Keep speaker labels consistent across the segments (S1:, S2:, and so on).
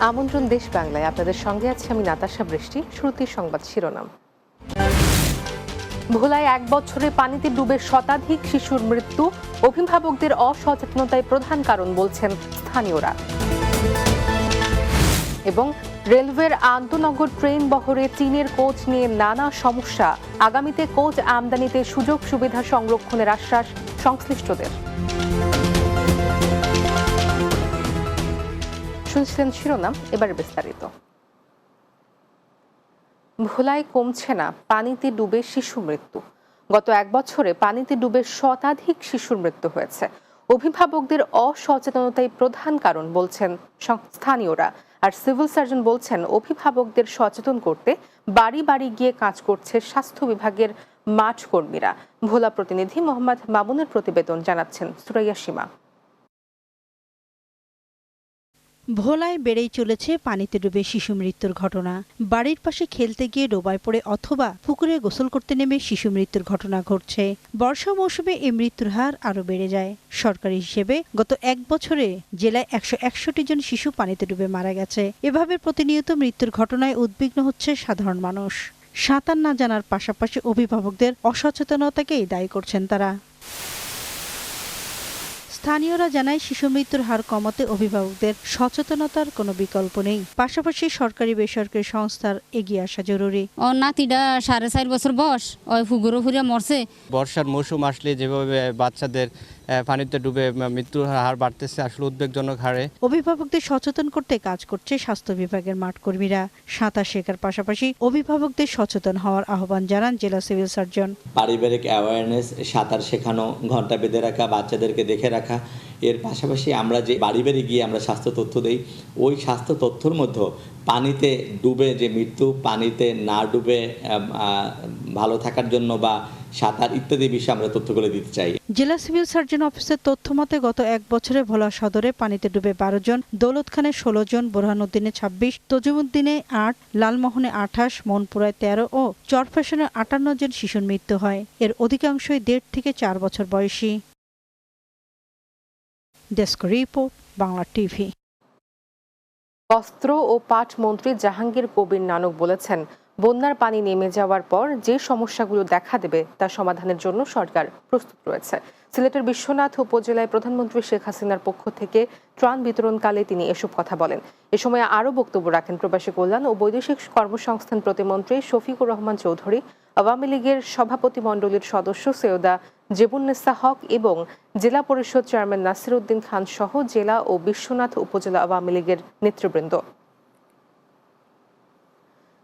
S1: আমন্ত্রণ দেশ বাংলায়, আপনাদের সঙ্গে আছে আমি নাতাশা বৃষ্টি। শুরুতেই সংবাদ শিরোনাম। ভোলায় 1 বছরে পানিতে ডুবে শতাধিক শিশুর মৃত্যু, অভিভাবকদের অসচেতনতাই প্রধান কারণ বলছেন স্থানীয়রা। এবং রেলওয়ের আন্তনগর ট্রেন বহরে চীনের কোচ নিয়ে নানা সমস্যা, আগামীতে কোচ আমদানিতে সুযোগ সুবিধা সংরক্ষণের আশ্বাস সংশ্লিষ্টদের। শুনছিলেন শিরোনাম, এবার বিস্তারিত। ভোলায় কমছে না পানিতে ডুবে শিশু মৃত্যু। গত 1 বছরে পানিতে ডুবে শতাধিক শিশুর মৃত্যু হয়েছে। অভিভাবকদের অসচেতনতাই প্রধান কারণ বলছেন স্থানীয়রা। আর সিভিল সার্জন বলছেন, অভিভাবকদের সচেতন করতে বাড়ি বাড়ি গিয়ে কাজ করছে স্বাস্থ্য বিভাগের মাঠ কর্মীরা। ভোলা প্রতিনিধি মোহাম্মদ মামুনের প্রতিবেদন, জানাচ্ছেন সুরাইয়া সীমা।
S2: ভোলায় বেড়েই চলেছে পানিতে ডুবে শিশু মৃত্যুর ঘটনা। বাড়ির পাশে খেলতে গিয়ে ডোবায় পড়ে অথবা পুকুরে গোসল করতে নেমে শিশু মৃত্যুর ঘটনা ঘটছে। বর্ষা মৌসুমে এই মৃত্যুর হার আরও বেড়ে যায়। সরকারি হিসেবে গত 1 বছরে জেলায় 161 জন শিশু পানিতে ডুবে মারা গেছে। এভাবে প্রতিনিয়ত মৃত্যুর ঘটনায় উদ্বিগ্ন হচ্ছে সাধারণ মানুষ। সাঁতার না জানার পাশাপাশি অভিভাবকদের অসচেতনতাকেই দায়ী করছেন তারা। স্থানীয়রা জানায়, শিশু মৃত্যুর হার কমাতে অভিভাবকদের সচেতনতার কোনো বিকল্প নেই। পাশাপাশি সরকারি বেসরকারি সংস্থার এগিয়ে আসা জরুরি।
S3: ও নাতিটা 4.5 বছর বয়স, ওই ফুগুরো ফুরিয়া মরছে।
S4: বর্ষার মৌসুম আসলে যেভাবে বাচ্চাদের পানিতে ডুবে মৃত্যুর হার বাড়তেছে, আসলে উদ্বেগজনক হারে।
S2: অভিভাবকদের সচেতন করতে কাজ করছে স্বাস্থ্য বিভাগের মাঠ কর্মীরা। সাঁতার শেখার পাশাপাশি অভিভাবকদের সচেতন হওয়ার আহ্বান জানান জেলা সিভিল সার্জন।
S5: পারিবারিক অ্যাওয়ারনেস, সাঁতার শেখানো, ঘন্টা বেঁধে রাখা, বাচ্চাদেরকে দেখে রাখা। এর পাশাপাশি আমরা যে বাড়ি বাড়ি গিয়ে আমরা স্বাস্থ্য তথ্য দেই, ওই স্বাস্থ্য তথ্যর মধ্যে পানিতে ডুবে যে মৃত্যু, পানিতে না ডুবে ভালো থাকার জন্য বা সাঁতার ইত্যাদি বিষয়ে আমরা তথ্যগুলো দিতে চাই।
S2: জেলা সিভিল সার্জন অফিসের তথ্য মতে গত 1 বছরে ভোলা সদরে পানিতে ডুবে 12 জন, দৌলতখানে 16 জন, বোরহানুদ্দিনে 26, তজিমুদ্দিনে 8, লালমোহনে 28, মনপুরায় 13 ও চরফ্যাশনে 58 জন শিশুর মৃত্যু হয়। এর অধিকাংশই 1.5 থেকে 4 বছর বয়সী। Desk report, Bangla TV.
S1: বস্ত্র ও পাট মন্ত্রী জাহাঙ্গীর কবির নানক বলেছেন, বন্যার পানি নেমে যাওয়ার পর যে সমস্যাগুলো দেখা দেবে তা সমাধানের জন্য সরকার প্রস্তুত রয়েছে। সিলেটের বিশ্বনাথ উপজেলায় প্রধানমন্ত্রী শেখ হাসিনার পক্ষ থেকে ত্রাণ বিতরণকালে তিনি এসব কথা বলেন। এ সময় আরও বক্তব্য রাখেন প্রবাসী কল্যাণ ও বৈদেশিক কর্মসংস্থান প্রতিমন্ত্রী শফিকুর রহমান চৌধুরী, আওয়ামী লীগের সভাপতি মণ্ডলীর সদস্য সৈয়দা জেবুন্নেসা হক এবং জেলা পরিষদ চেয়ারম্যান নাসির উদ্দিন খান সহ জেলা ও বিশ্বনাথ উপজেলা আওয়ামী লীগের নেতৃবৃন্দ।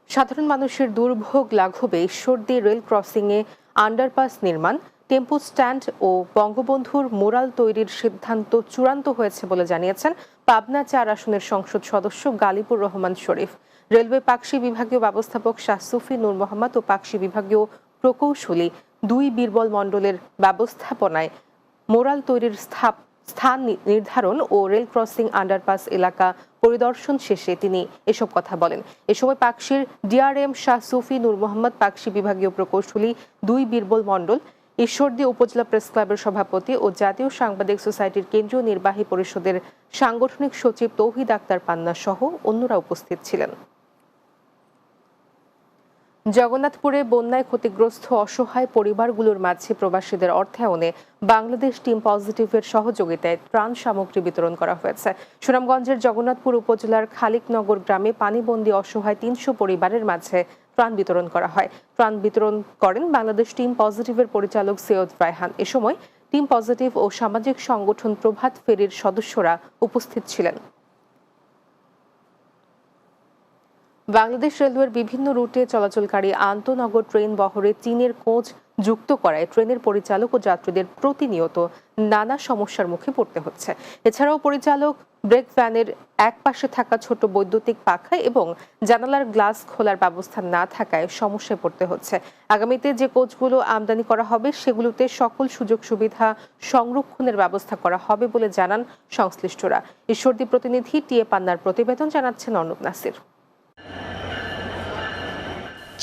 S1: সাধারণ মানুষের দুর্ভোগ লাঘবে ঈশ্বরদী রেল ক্রসিংয়ে আন্ডারপাস নির্মাণ, টেম্পো স্ট্যান্ড ও বঙ্গবন্ধুর মোরাল তৈরির সিদ্ধান্ত চূড়ান্ত হয়েছে বলে জানিয়েছেন পাবনা 4 আসনের সংসদ সদস্য গালিবুর রহমান শরীফ। রেলওয়ে পাকশি বিভাগীয় ব্যবস্থাপক শাহ সুফি নূর মোহাম্মদ ও পাকশি বিভাগীয় প্রকৌশলী 2 বীরবল মণ্ডলের ব্যবস্থাপনায় মোরাল তৈরির স্থান নির্ধারণ ও রেল ক্রসিং আন্ডারপাস এলাকা পরিদর্শন শেষে তিনি এসব কথা বলেন। এ সময় পাকশির ডিআরএম শাহ সুফি নূর মোহাম্মদ, পাকশি বিভাগীয় প্রকৌশলী 2 বীরবল মণ্ডল, ঈশ্বরদী উপজেলা প্রেস ক্লাবের সভাপতি ও জাতীয় সাংবাদিক সোসাইটির কেন্দ্রীয় নির্বাহী পরিষদের সাংগঠনিক সচিব তৌহিদ আক্তার পান্না সহ অন্যরা উপস্থিত ছিলেন। জগন্নাথপুরে বন্যায় ক্ষতিগ্রস্ত অসহায় পরিবারগুলোর মাঝে প্রবাসীদের অর্থায়নে বাংলাদেশ টিম পজিটিভের সহযোগিতায় ত্রাণ সামগ্রী বিতরণ করা হয়েছে। সুনামগঞ্জের জগন্নাথপুর উপজেলার খালিকনগর গ্রামে পানিবন্দী অসহায় 300 পরিবারের মাঝে ত্রাণ বিতরণ করা হয়। ত্রাণ বিতরণ করেন বাংলাদেশ টিম পজিটিভের পরিচালক সৈয়দ রায়হান। এ সময় টিম পজিটিভ ও সামাজিক সংগঠন প্রভাত ফেরির সদস্যরা উপস্থিত ছিলেন। বাংলাদেশ রেলওয়ের বিভিন্ন রুটে চলাচলকারী আন্তনগর ট্রেন বহরে চীনের কোচ যুক্ত করায় ট্রেনের পরিচালক ও যাত্রীদের প্রতিনিয়ত নানা সমস্যার মুখে পড়তে হচ্ছে। এছাড়াও পরিচালক ব্রেক ভ্যানের এক পাশে থাকা ছোট বৈদ্যুতিক পাখা এবং জানালার গ্লাস খোলার ব্যবস্থা না থাকায় সমস্যায় পড়তে হচ্ছে। আগামীতে যে কোচগুলো আমদানি করা হবে সেগুলোতে সকল সুযোগ সুবিধা সংরক্ষণের ব্যবস্থা করা হবে বলে জানান সংশ্লিষ্টরা। ঈশ্বরদী প্রতিনিধি টিএ পান্নার প্রতিবেদন, জানাচ্ছেন অর্ণব নাসির।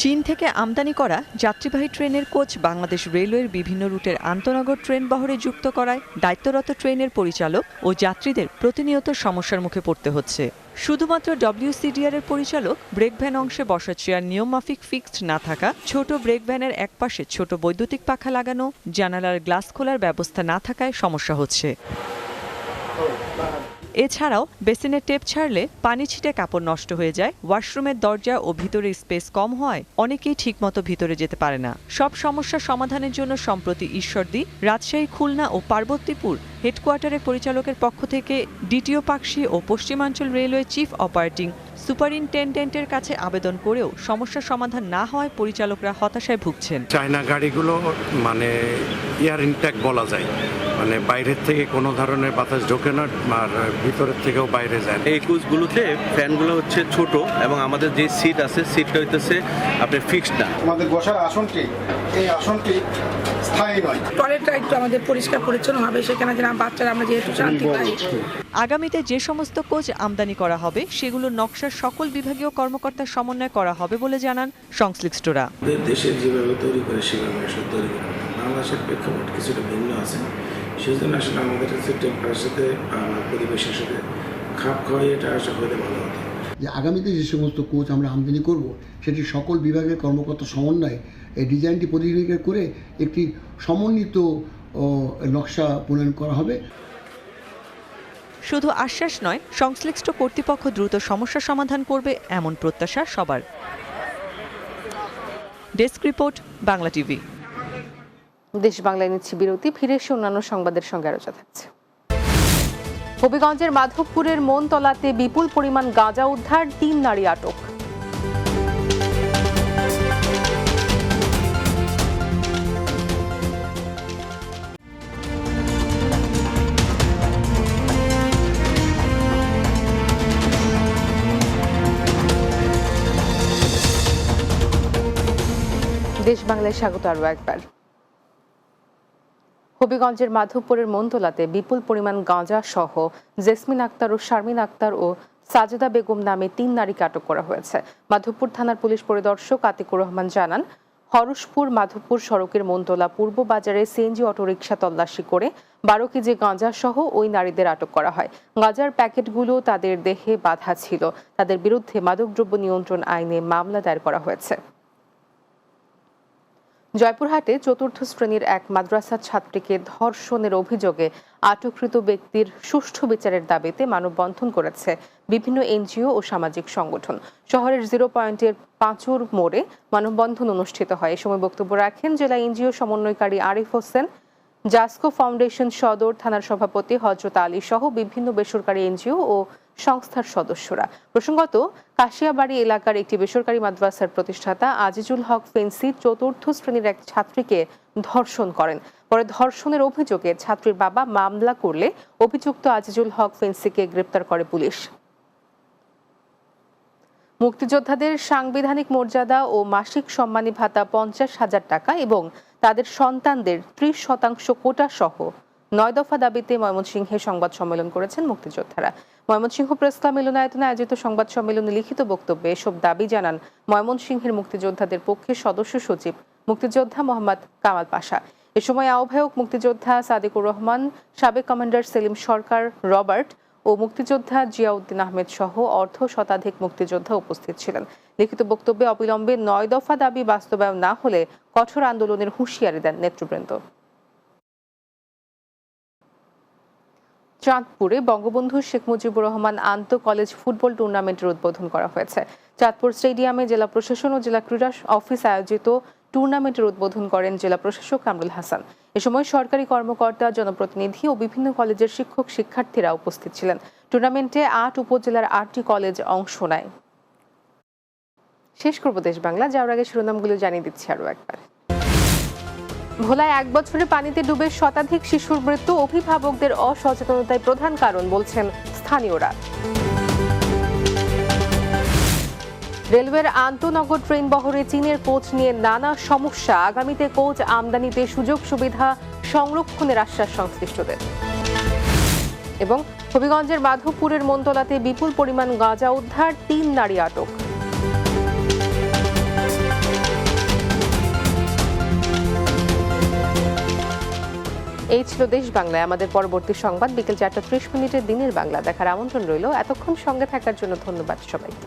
S6: চীন থেকে আমদানি করা যাত্রীবাহী ট্রেনের কোচ বাংলাদেশ রেলওয়ের বিভিন্ন রুটের আন্তনগর ট্রেন বহরে যুক্ত করায় দায়িত্বরত ট্রেনের পরিচালক ও যাত্রীদের প্রতিনিয়ত সমস্যার মুখে পড়তে হচ্ছে। শুধুমাত্র WCDR এর পরিচালক ব্রেক ভ্যান অংশে বসা চেয়ার নিয়মমাফিক ফিক্সড না থাকা, ছোট ব্রেক ভ্যানের একপাশে ছোট বৈদ্যুতিক পাখা লাগানো, জানালার গ্লাস খোলার ব্যবস্থা না থাকায় সমস্যা হচ্ছে। এছাড়াও বেসিনের টেপ ছাড়লে পানি ছিটে কাপড় নষ্ট হয়ে যায়, ওয়াশরুমের দরজা ও ভিতরের স্পেস কম হয় অনেকেই ঠিকমতো ভিতরে যেতে পারে না। সব সমস্যা সমাধানের জন্য সম্প্রতি ঈশ্বরদী, রাজশাহী, খুলনা ও পার্বতীপুর হেডকোয়ার্টারের পরিচালকের পক্ষ থেকে দ্বিতীয় পাকশি ও পশ্চিমাঞ্চল রেলওয়ে চিফ অপারেটিং সুপারিনটেন্ডেন্টের কাছে আবেদন করেও সমস্যার সমাধান না হওয়ায় পরিচালকরা হতাশায় ভুগছেন।
S7: চায়না গাড়িগুলো মানে এয়ার ইনটেক বলা যায়, মানে বাইরের থেকে কোনো ধরনের বাতাস ঢোকে না আর ভিতরের থেকেও বাইরে যায়।
S8: এই কোচগুলোতে ফ্যানগুলো হচ্ছে ছোট এবং আমাদের যে সিট আছে সিটটা হইতেছে আপনার ফিক্সড না।
S9: আমাদের বসার আসনটি, এই আসনটি স্থায়ী নয়।
S10: টয়লেটটা একটু আমাদের পরিষ্কার পরিচ্ছন্ন হবে, সেখানে যেন বাচ্চারা আমরা যেহেতু শান্তি পাই।
S6: আগামীতে যে সমস্ত কোচ আমদানি করা হবে সেগুলো নকশার সকল বিভাগীয় কর্মকর্তার সমন্বয় করা হবে বলে জানান সংশ্লিষ্টরা।
S11: দেশের যেভাবে তৈরি করে সেভাবে আসলে তৈরি করা বাংলাদেশের প্রেক্ষাপট কিছুটা ভিন্ন আছে, সেই জন্য আসলে আমাদের কাছে টেম্পারের সাথে পরিবেশের সাথে খাপ খাওয়াই এটা আসলে হতে ভালো হতো।
S12: যে আগামীতে যে সমস্ত কোচ আমরা আমদানি করব সেটি সকল বিভাগের কর্মকর্তা সমন্বয়ে এই ডিজাইনটি পরিচালনা করে একটি সমন্বিত নকশা প্রণয়ন করা হবে।
S6: শুধু আশ্বাস নয়, সংশ্লিষ্ট কর্তৃপক্ষ দ্রুত সমস্যা সমাধান করবে এমন প্রত্যাশা সবার। Desk report, Bangla TV.
S1: দেশ বাংলায় নিচ্ছি বিরতি, ফিরে এসে অন্যান্য সংবাদের সঙ্গে আলোচনা থাকছে। হবিগঞ্জের মাধবপুরের মনতলাতে বিপুল পরিমাণ গাঁজা উদ্ধার, 3 নারী আটক। দেশ বাংলায় স্বাগত আরও একবার। হবিগঞ্জের মাধবপুরের মনতলাতে বিপুল পরিমাণ গাঁজা সহ জেসমিন আক্তার ও শারমিন আক্তার ও সাজেদা বেগম নামে 3 নারীকে আটক করা হয়েছে। মাধবপুর থানার পুলিশ পরিদর্শক আতিকুর রহমান জানান, হরসপুর মাধবপুর সড়কের মনতলা পূর্ব বাজারে সিএনজি অটোরিকশা তল্লাশি করে 12 কেজি গাঁজা সহ ওই নারীদের আটক করা হয়। গাঁজার প্যাকেটগুলো তাদের দেহে বাঁধা ছিল। তাদের বিরুদ্ধে মাদকদ্রব্য নিয়ন্ত্রণ আইনে মামলা দায়ের করা হয়েছে। জয়পুরহাটে 4র্থ শ্রেণীর এক মাদ্রাসার ছাত্রীকে ধর্ষণের অভিযোগে আটককৃত ব্যক্তির সুষ্ঠু বিচারের দাবিতে মানববন্ধন করেছে বিভিন্ন এনজিও ও সামাজিক সংগঠন। শহরের 0 পয়েন্টের পাঁচুর মোড়ে মানববন্ধন অনুষ্ঠিত হয়। এ সময় বক্তব্য রাখেন জেলা এনজিও সমন্বয়কারী আরিফ হোসেন, জাসকো ফাউন্ডেশন সদর থানার সভাপতি হযরত আলী সহ বিভিন্ন বেসরকারি এনজিও ও সংস্থার সদস্যরা। প্রসঙ্গত, কাশিয়াবাড়ি এলাকার একটি বেসরকারি মাদ্রাসার প্রতিষ্ঠাতা আজিজুল হক ফেন্সি 4র্থ শ্রেণীর এক ছাত্রীকে ধর্ষণ করেন। পরে ধর্ষণের অভিযোগে ছাত্রীর বাবা মামলা করলে অভিযুক্ত আজিজুল হক ফেন্সিকে গ্রেপ্তার করে পুলিশ। মুক্তিযোদ্ধাদের সাংবিধানিক মর্যাদা ও মাসিক সম্মানী ভাতা 50,000 টাকা এবং তাদের সন্তানদের 30% কোটা সহ 9 দফা দাবিতে ময়মনসিংহে সংবাদ সম্মেলন করেছেন মুক্তিযোদ্ধারা। ময়মনসিংহ প্রেস ক্লাব মিলনায়তনে আয়োজিত সংবাদ সম্মেলনে লিখিত বক্তব্যে এসব দাবি জানান ময়মনসিংহের মুক্তিযোদ্ধাদের পক্ষে সদস্য সচিব মুক্তিযোদ্ধা মোহাম্মদ কামাল পাশা। এ সময় আহ্বায়ক মুক্তিযোদ্ধা সাদিকুর রহমান, সাবেক কমান্ডার সেলিম সরকার, রবার্ট ও মুক্তিযোদ্ধা জিয়াউদ্দিন আহমেদ সহ অর্ধশতাধিক মুক্তিযোদ্ধা উপস্থিত ছিলেন। লিখিত বক্তব্যে অবিলম্বে 9 দফা দাবি বাস্তবায়ন না হলে কঠোর আন্দোলনের হুঁশিয়ারি দেন নেতৃবৃন্দ। চাঁদপুরে বঙ্গবন্ধু শেখ মুজিবুর রহমান আন্ত কলেজ ফুটবল টুর্নামেন্টের উদ্বোধন করা হয়েছে। চাঁদপুর স্টেডিয়ামে জেলা প্রশাসন ও জেলা ক্রীড়া অফিস আয়োজিত টুর্নামেন্টের উদ্বোধন করেন জেলা প্রশাসক কামরুল হাসান। এ সময় সরকারি কর্মকর্তা, জনপ্রতিনিধি ও বিভিন্ন কলেজের শিক্ষক শিক্ষার্থীরা উপস্থিত ছিলেন। টুর্নামেন্টে 8 উপজেলার 8টি কলেজ অংশ নেয়। শেষ করব দেশ বাংলা, যাওয়ার আগে শিরোনামগুলো জানিয়ে দিচ্ছি আরও একবার। ভোলায় 1 বছরে পানিতে ডুবে শতাধিক শিশুর মৃত্যু, অভিভাবকদের অসচেতনতাই প্রধান কারণ বলছেন স্থানীয়রা। রেলওয়ের আন্তনগর ট্রেন বহরে চীনের কোচ নিয়ে নানা সমস্যা, আগামীতে কোচ আমদানিতে সুযোগ সুবিধা সংরক্ষণের আশ্বাস সংশ্লিষ্টদের। এবং হবিগঞ্জের মাধবপুরের মনতলাতে বিপুল পরিমাণ গাঁজা উদ্ধার, 3 নারী আটক। এই ছিল দেশ বাংলায়। আমাদের পরবর্তী সংবাদ বিকেল 4টা 30 মিনিটের দিনের বাংলা দেখার আমন্ত্রণ রইল। এতক্ষণ সঙ্গে থাকার জন্য ধন্যবাদ সবাইকে।